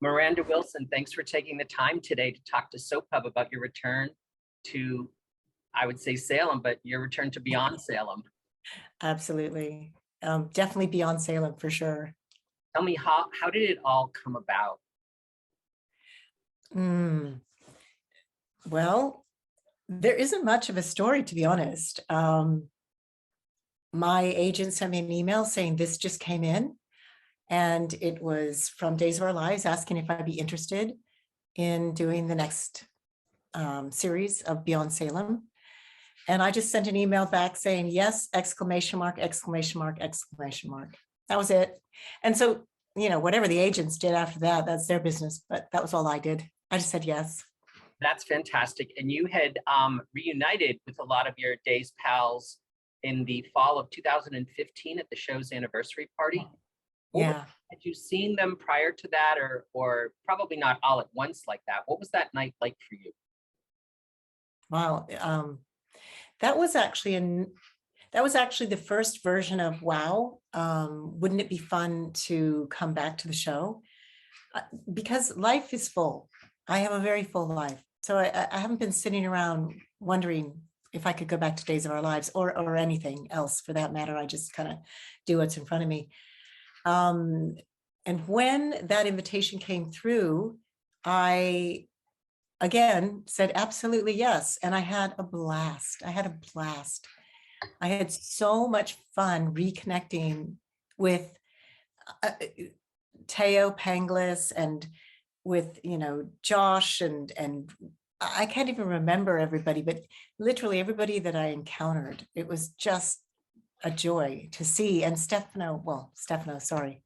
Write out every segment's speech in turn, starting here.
Miranda Wilson, thanks for taking the time today to talk to Soap Pub about your return to, I would say Salem, but your return to Beyond Salem. Absolutely. Definitely Beyond Salem for sure. Tell me, how did it all come about? Well, there isn't much of a story, to be honest. My agent sent me an email saying this just came in, and it was from Days of Our Lives asking if I'd be interested in doing the next series of Beyond Salem. And I just sent an email back saying, yes, exclamation mark, exclamation mark, exclamation mark. That was it. And so, you know, whatever the agents did after that, that's their business. But that was all I did. I just said yes. That's fantastic. And you had reunited with a lot of your Days pals in the fall of 2015 at the show's anniversary party. Yeah. Had you seen them prior to that, or probably not all at once like that? What was that night like for you? Wow. That was actually the first version of Wow. Wouldn't it be fun to come back to the show? Because life is full. I have a very full life. So I haven't been sitting around wondering if I could go back to Days of Our Lives or anything else for that matter. I just kind of do what's in front of me. And when that invitation came through, I again said absolutely yes. And I had a blast. I had so much fun reconnecting with Teo Panglis and with, you know, Josh and I can't even remember everybody, but literally everybody that I encountered. It was just a joy to see. And Stefano, sorry.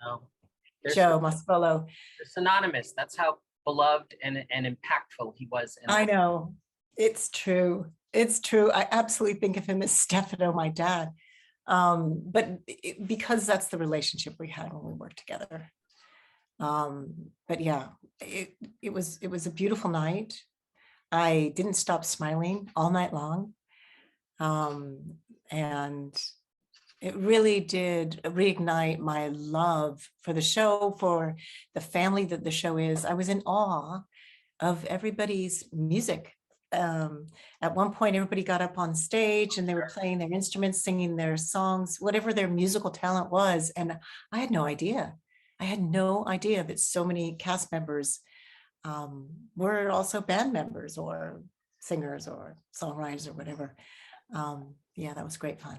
No. Joe Masvolo. They're synonymous. That's how beloved and impactful he was. I know. It's true. It's true. I absolutely think of him as Stefano, my dad. But because that's the relationship we had when we worked together. But yeah, it was a beautiful night. I didn't stop smiling all night long. And it really did reignite my love for the show, for the family that the show is. I was in awe of everybody's music. At one point, everybody got up on stage and they were playing their instruments, singing their songs, whatever their musical talent was. And I had no idea. I had no idea that so many cast members were also band members or singers or songwriters or whatever. Yeah, that was great fun.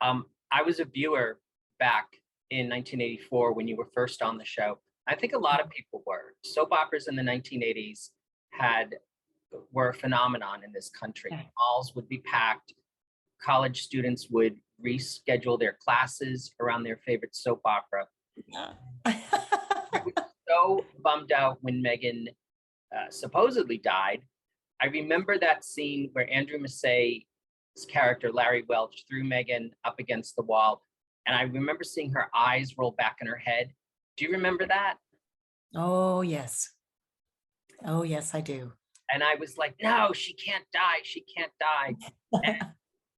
I was a viewer back in 1984 when you were first on the show. I think a lot of people were. Soap operas in the 1980s were a phenomenon in this country. Halls would be packed. College students would reschedule their classes around their favorite soap opera. Yeah. I was so bummed out when Megan supposedly died. I remember that scene where Andrew Massey's character, Larry Welch, threw Megan up against the wall. And I remember seeing her eyes roll back in her head. Do you remember that? Oh, yes. Oh, yes, I do. And I was like, no, she can't die. She can't die. And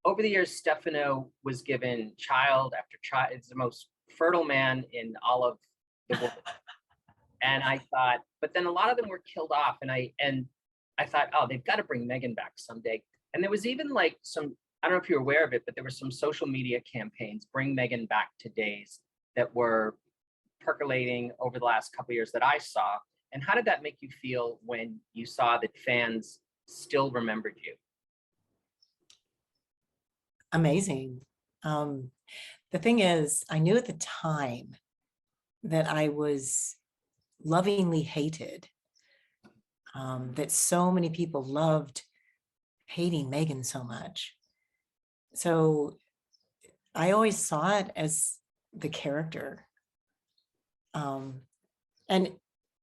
over the years, Stefano was given child after child. It's the most fertile man in all of the world. And I thought, but then a lot of them were killed off. And I thought, oh, they've got to bring Megan back someday. And there was even like some, I don't know if you're aware of it, but there were some social media campaigns, bring Megan back to Days, that were percolating over the last couple of years that I saw. And how did that make you feel when you saw that fans still remembered you? Amazing. The thing is, I knew at the time that I was lovingly hated, that so many people loved hating Megan so much. So I always saw it as the character. And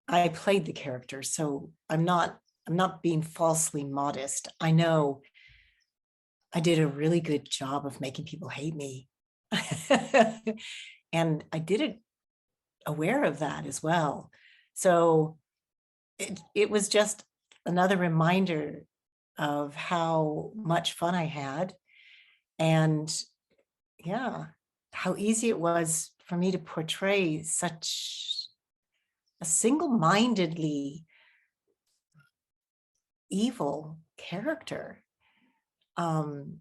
I played the character, so I'm not being falsely modest. I know I did a really good job of making people hate me. And I did it aware of that as well. So it was just another reminder of how much fun I had, and yeah, how easy it was for me to portray such a single-mindedly evil character. And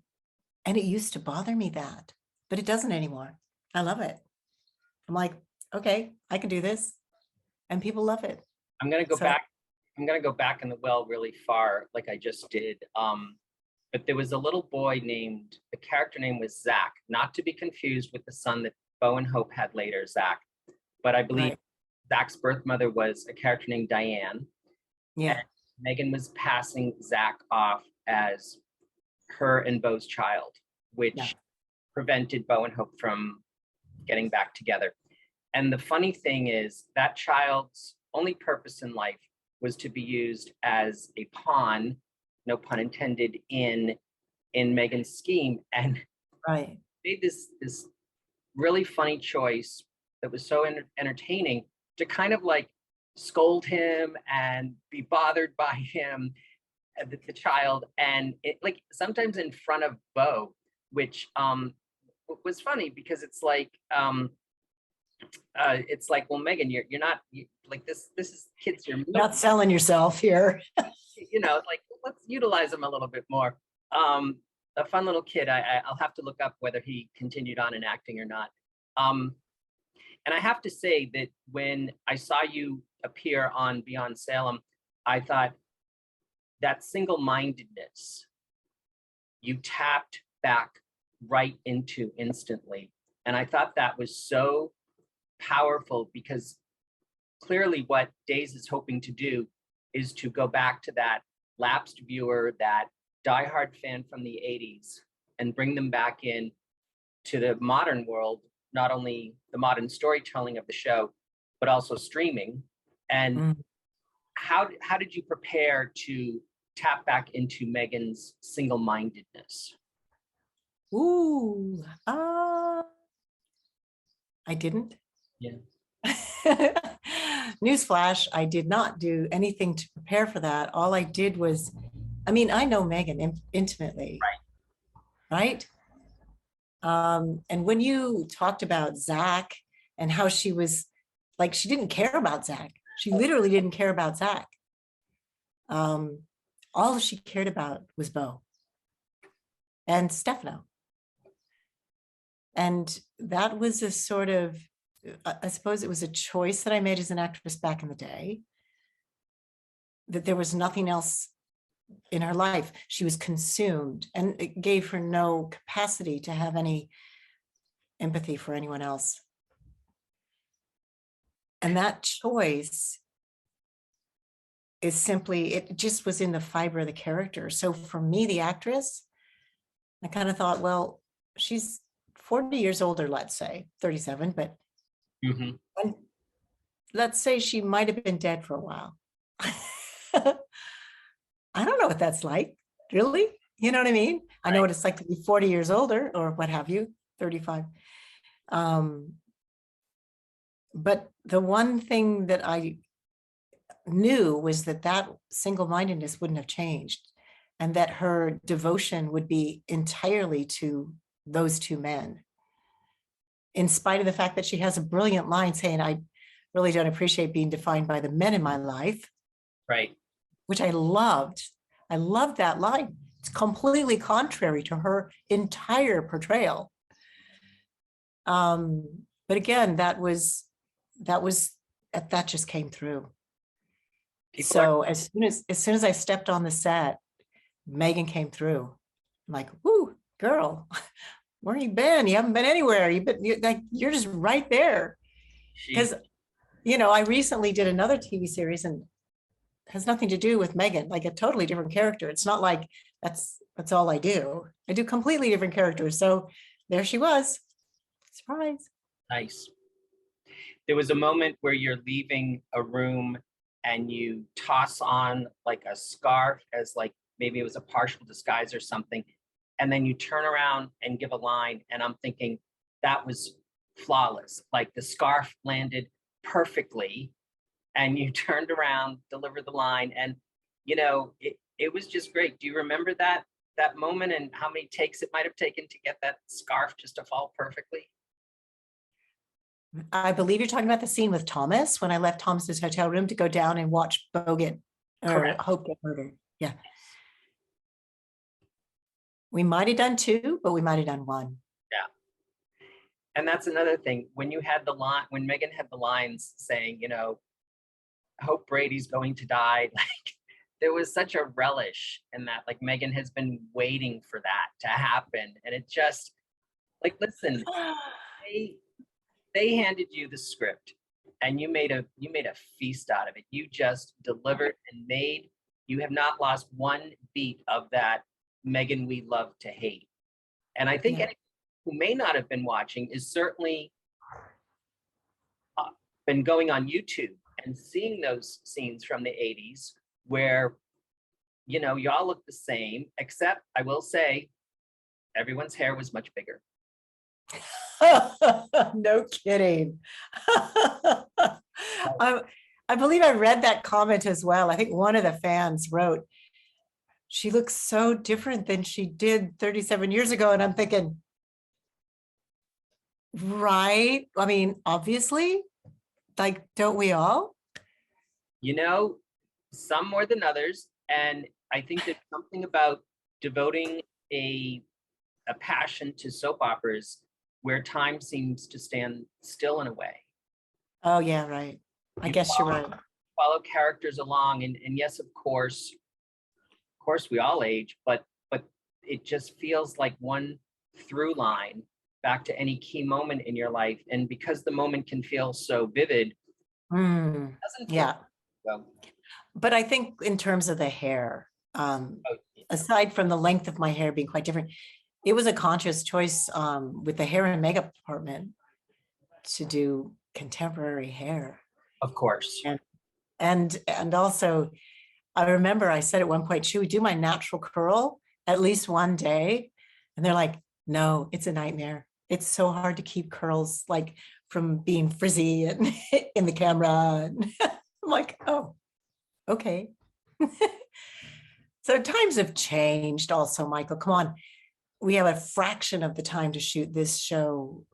it used to bother me that, but it doesn't anymore. I love it. I'm like, okay, I can do this. And people love it. I'm gonna go So back. I'm gonna go back in the well really far, like I just did. But there was a little boy named, the character name was Zach, not to be confused with the son that Bo and Hope had later, Zach. But I believe right. Zach's birth mother was a character named Diane, and Yeah. Megan was passing Zach off as her and Bo's child, Yeah. which prevented Bo and Hope from getting back together. And the funny thing is that child's only purpose in life was to be used as a pawn, no pun intended, in Megan's scheme, and Right. made this really funny choice that was so entertaining to kind of like scold him and be bothered by him, the child, and it like sometimes in front of Bo, which was funny because it's like, well, Megan, you're not like this is kids your movie, Not selling yourself here. like let's utilize them a little bit more. A fun little kid. I'll have to look up whether he continued on in acting or not. And I have to say that when I saw you appear on Beyond Salem, I thought that single-mindedness you tapped back right into instantly. And I thought that was so powerful because clearly what Days is hoping to do is to go back to that lapsed viewer, that diehard fan from the 80s, and bring them back in to the modern world, not only the modern storytelling of the show, but also streaming. And Mm. how did you prepare to tap back into Megan's single-mindedness? Ooh. I didn't. Yeah. Newsflash, I did not do anything to prepare for that. All I did was, I mean, I know Megan intimately, right? And when you talked about Zach and how she was like, she didn't care about Zach. She literally didn't care about Zach. All she cared about was Bo and Stefano. And that was a sort of, I suppose it was a choice that I made as an actress back in the day, that there was nothing else in her life. She was consumed, and it gave her no capacity to have any empathy for anyone else. And that choice is simply, it just was in the fiber of the character. So for me, the actress, I kind of thought, well, she's 40 years older, let's say 37, but Mm-hmm. and let's say she might have been dead for a while. I don't know what that's like, really. You know what I mean? I know Right. what it's like to be 40 years older or what have you, 35. But the one thing that I knew was that that single-mindedness wouldn't have changed, and that her devotion would be entirely to those two men, in spite of the fact that she has a brilliant line saying, I really don't appreciate being defined by the men in my life, Right. which I loved. I loved that line. It's completely contrary to her entire portrayal. But again, that just came through. People are So as soon as I stepped on the set, Megan came through. I'm like, whoo, girl, where you been? You haven't been anywhere. You're just right there. she Because I recently did another TV series and has nothing to do with Megan, like a totally different character. It's not like that's all I do. I do completely different characters. So there she was. Surprise. nice. There was a moment where you're leaving a room and you toss on like a scarf as like maybe it was a partial disguise or something, and then you turn around and give a line, and I'm thinking that was flawless. Like the scarf landed perfectly, and you turned around, delivered the line, and it was just great. Do you remember that moment and how many takes it might have taken to get that scarf just to fall perfectly? I believe you're talking about the scene with Thomas, when I left Thomas's hotel room to go down and watch Bo get, or Correct. Hope get murdered. Yeah. We might have done two, but we might have done one. Yeah. And that's another thing. When you had the line, when Megan had the lines saying, Hope Brady's going to die, like there was such a relish in that. Like Megan has been waiting for that to happen. And it just like, listen, they handed you the script and you made a feast out of it. You just delivered and made, you have not lost one beat of that Megan we love to hate. And I think anyone who may not have been watching is certainly been going on YouTube and seeing those scenes from the 80s where, y'all look the same, except I will say everyone's hair was much bigger. No kidding. I believe I read that comment as well. I think one of the fans wrote, she looks so different than she did 37 years ago. And I'm thinking, right? I mean, obviously, like, don't we all? Some more than others. And I think there's something about devoting a passion to soap operas where time seems to stand still in a way. Oh, yeah, right. I guess you're right. Follow characters along. And yes, of course, we all age, but it just feels like one through line back to any key moment in your life. And because the moment can feel so vivid, yeah. So. But I think in terms of the hair, aside from the length of my hair being quite different, it was a conscious choice with the hair and makeup department to do contemporary hair. Of course. And also, I remember I said at one point, should we do my natural curl at least one day? And they're like, no, it's a nightmare. It's so hard to keep curls like from being frizzy and in the camera. And I'm like, oh, okay. So times have changed also, Michael. Come on. We have a fraction of the time to shoot this show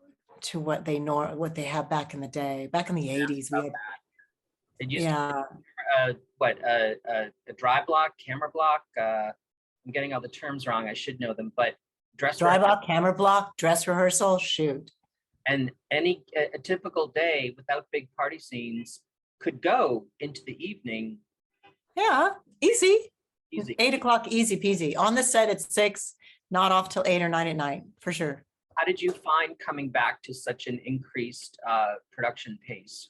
to what they have back in the day. Back in the 80s, we had. It used to be, a dry block, camera block. I'm getting all the terms wrong. I should know them, but dry block, camera block, dress rehearsal, shoot. And a typical day without big party scenes could go into the evening. Yeah, easy. 8 o'clock, easy peasy. On the set at 6, not off till 8 or 9 at night, for sure. How did you find coming back to such an increased production pace?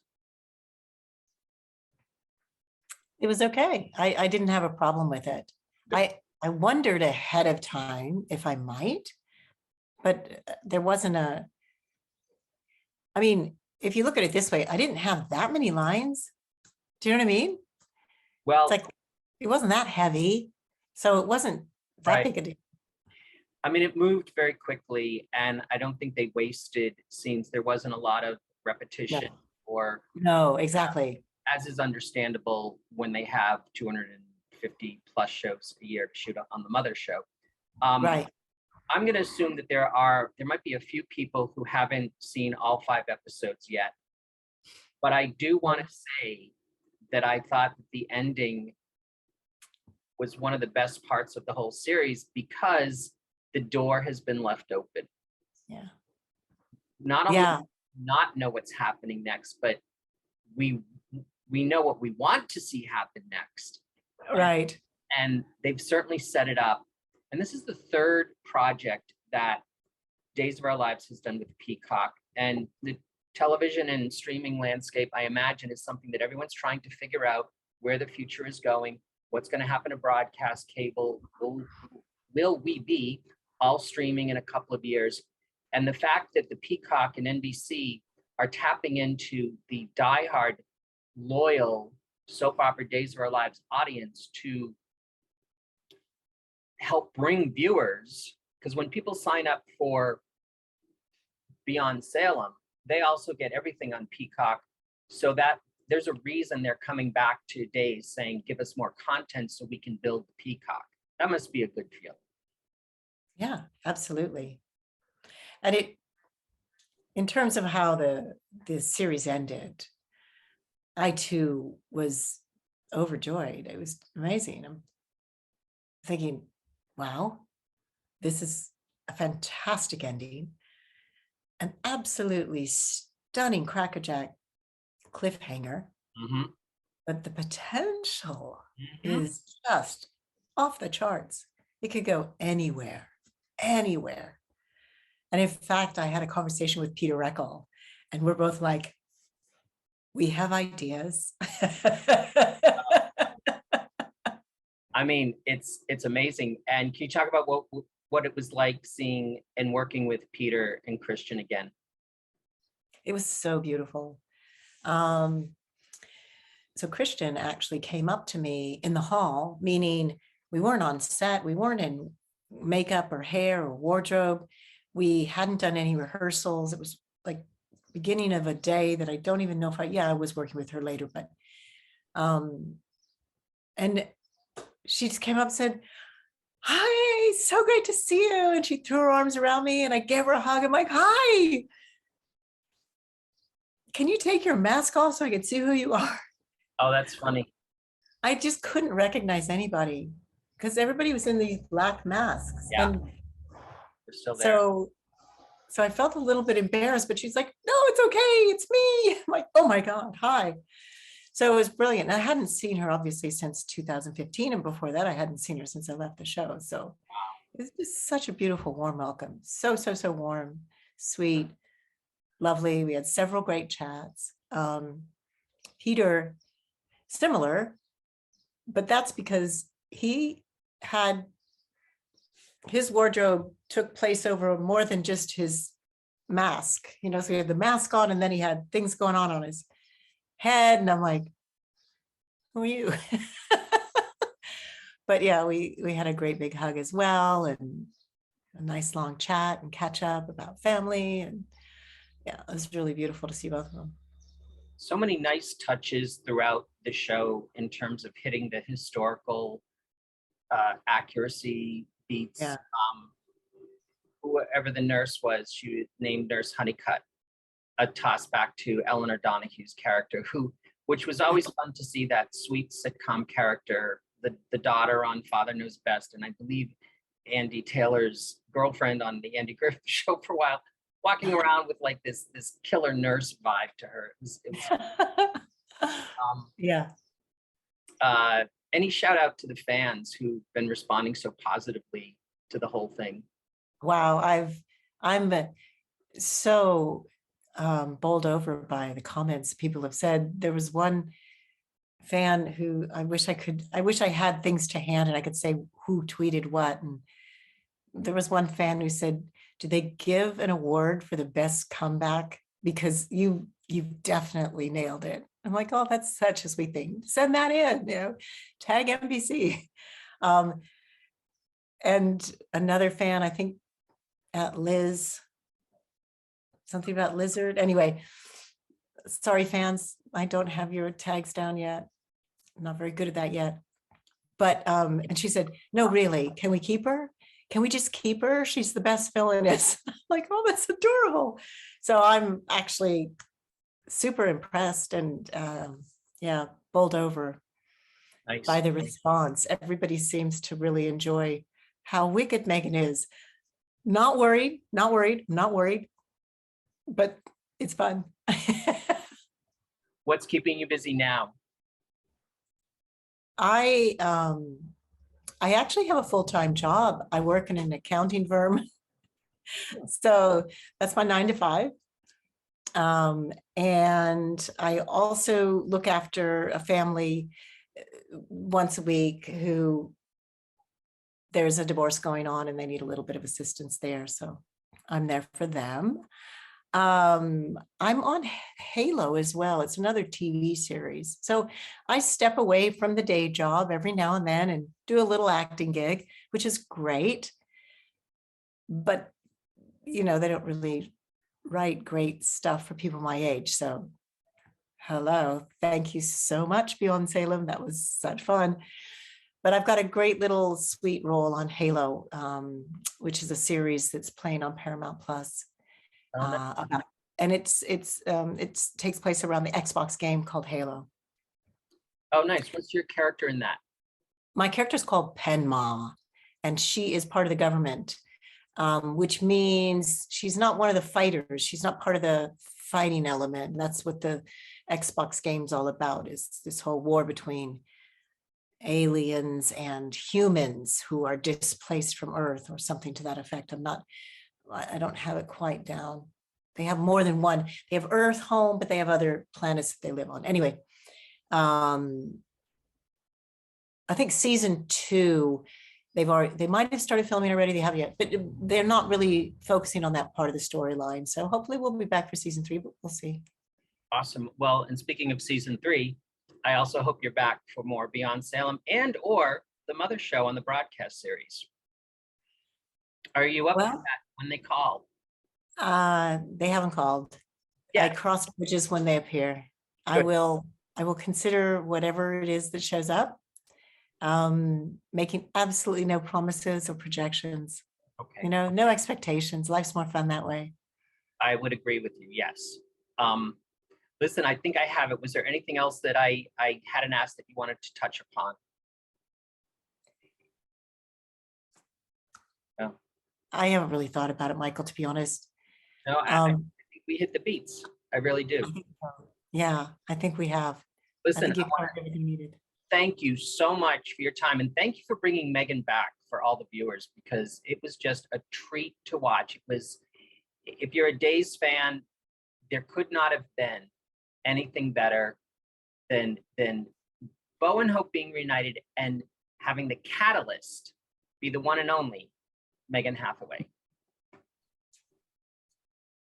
It was okay. I didn't have a problem with it. I wondered ahead of time if I might, but there wasn't I mean, if you look at it this way, I didn't have that many lines. Do you know what I mean? Well, it's like, it wasn't that heavy, so it wasn't that big a deal. I mean, it moved very quickly, and I don't think they wasted scenes. There wasn't a lot of repetition No, exactly. As is understandable when they have 250 plus shows a year to shoot on the mother show. Right. I'm going to assume that there might be a few people who haven't seen all 5 episodes yet, but I do want to say that I thought that the ending was one of the best parts of the whole series because the door has been left open. Yeah. Not only not know what's happening next, but we know what we want to see happen next. Right. And they've certainly set it up. And this is the 3rd project that Days of Our Lives has done with Peacock. And the television and streaming landscape, I imagine, is something that everyone's trying to figure out where the future is going, what's going to happen to broadcast cable. Will we be all streaming in a couple of years? And the fact that the Peacock and NBC are tapping into the diehard, loyal soap opera Days of Our Lives audience to help bring viewers, because when people sign up for Beyond Salem, they also get everything on Peacock, so that there's a reason they're coming back to Days saying, give us more content so we can build the Peacock. That must be a good feeling. Yeah, absolutely. And in terms of how the series ended, I too was overjoyed. It was amazing. I'm thinking, wow, this is a fantastic ending, an absolutely stunning crackerjack cliffhanger, Mhm, but the potential mhm. is just off the charts. It could go anywhere, anywhere. And in fact, I had a conversation with Peter Reckel, and we're both like, we have ideas. I mean, it's amazing. And can you talk about what it was like seeing and working with Peter and Christian again? It was so beautiful. Um, so Christian actually came up to me in the hall, meaning we weren't on set, we weren't in makeup or hair or wardrobe. We hadn't done any rehearsals. It was like beginning of a day that I don't even know if I was working with her later, but and she just came up and said, "Hi, so great to see you." And she threw her arms around me and I gave her a hug. I'm like, "Hi, can you take your mask off so I can see who you are?" Oh, that's funny. I just couldn't recognize anybody because everybody was in these black masks. Yeah, And we're still there. so I felt a little bit embarrassed, but she's like, "No, it's okay. It's me." I'm like, "Oh my God, hi." So it was brilliant. And I hadn't seen her obviously since 2015. And before that, I hadn't seen her since I left the show. So it was just such a beautiful, warm welcome. So, so, so warm, sweet, lovely. We had several great chats. Peter, similar, but that's because he had his wardrobe took place over more than just his mask. So he had the mask on and then he had things going on his head. And I'm like, who are you? But yeah, we had a great big hug as well, and a nice long chat and catch up about family. And yeah, it was really beautiful to see both of them. So many nice touches throughout the show in terms of hitting the historical accuracy beats. Yeah. Whoever the nurse was, she named Nurse Honeycutt, a toss back to Eleanor Donahue's character, which was always fun to see that sweet sitcom character, the daughter on Father Knows Best, and I believe Andy Taylor's girlfriend on the Andy Griffith Show for a while, walking around with like this killer nurse vibe to her. Um, Yeah. any shout out to the fans who've been responding so positively to the whole thing? Wow. I'm so bowled over by the comments people have said. There was one fan who I wish I had things to hand and I could say who tweeted what. And there was one fan who said, "Do they give an award for the best comeback? Because you definitely nailed it." I'm like, "Oh, that's such a sweet thing. Send that in, tag NBC." And another fan, I think at Liz, something about lizard. Anyway, sorry, fans, I don't have your tags down yet. I'm not very good at that yet. But and she said, "No, really, can we keep her? Can we just keep her? She's the best villainess." I'm like, "Oh, that's adorable." So I'm actually super impressed and yeah, bowled over Nice. by the response. Everybody seems to really enjoy how wicked Megan is. Not worried, not worried, not worried, but it's fun. What's keeping you busy now? I actually have a full-time job. I work in an accounting firm. So that's my 9 to 5. And I also look after a family once a week who there's a divorce going on and they need a little bit of assistance there. So I'm there for them. I'm on Halo as well. It's another TV series. So I step away from the day job every now and then and do a little acting gig, which is great. But, they don't really write great stuff for people my age. So hello, thank you so much, Beyond Salem. That was such fun. But I've got a great little sweet role on Halo, which is a series that's playing on Paramount Plus. Oh, no. and it takes place around the Xbox game called Halo. Oh, nice. What's your character in that? My character is called Penma, and she is part of the government, which means she's not one of the fighters. She's not part of the fighting element. That's what the Xbox game's all about, is this whole war between aliens and humans who are displaced from Earth or something to that effect. I don't have it quite down. They have more than one. They have Earth home, but they have other planets that they live on. Anyway, I think season 2, they might have started filming already, they haven't yet, but they're not really focusing on that part of the storyline. So hopefully we'll be back for season 3, but we'll see. Awesome. Well, and speaking of season 3, I also hope you're back for more Beyond Salem and or the Mother Show on the broadcast series. Are you up for that when they call? They haven't called. Yeah. I cross bridges when they appear. Good. I will consider whatever it is that shows up, making absolutely no promises or projections. Okay. No expectations. Life's more fun that way. I would agree with you. Yes. Listen, I think I have it. Was there anything else that I hadn't asked that you wanted to touch upon? No. I haven't really thought about it, Michael, to be honest. No, I think we hit the beats. I really do. Yeah, I think we have. Listen, I think you covered everything needed. Thank you so much for your time, and thank you for bringing Megan back for all the viewers, because it was just a treat to watch. It was, if you're a Days fan, there could not have been anything better than Bo and Hope being reunited and having the catalyst be the one and only Megan Hathaway.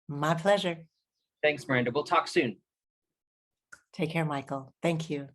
My pleasure. Thanks, Miranda. We'll talk soon. Take care, Michael. Thank you.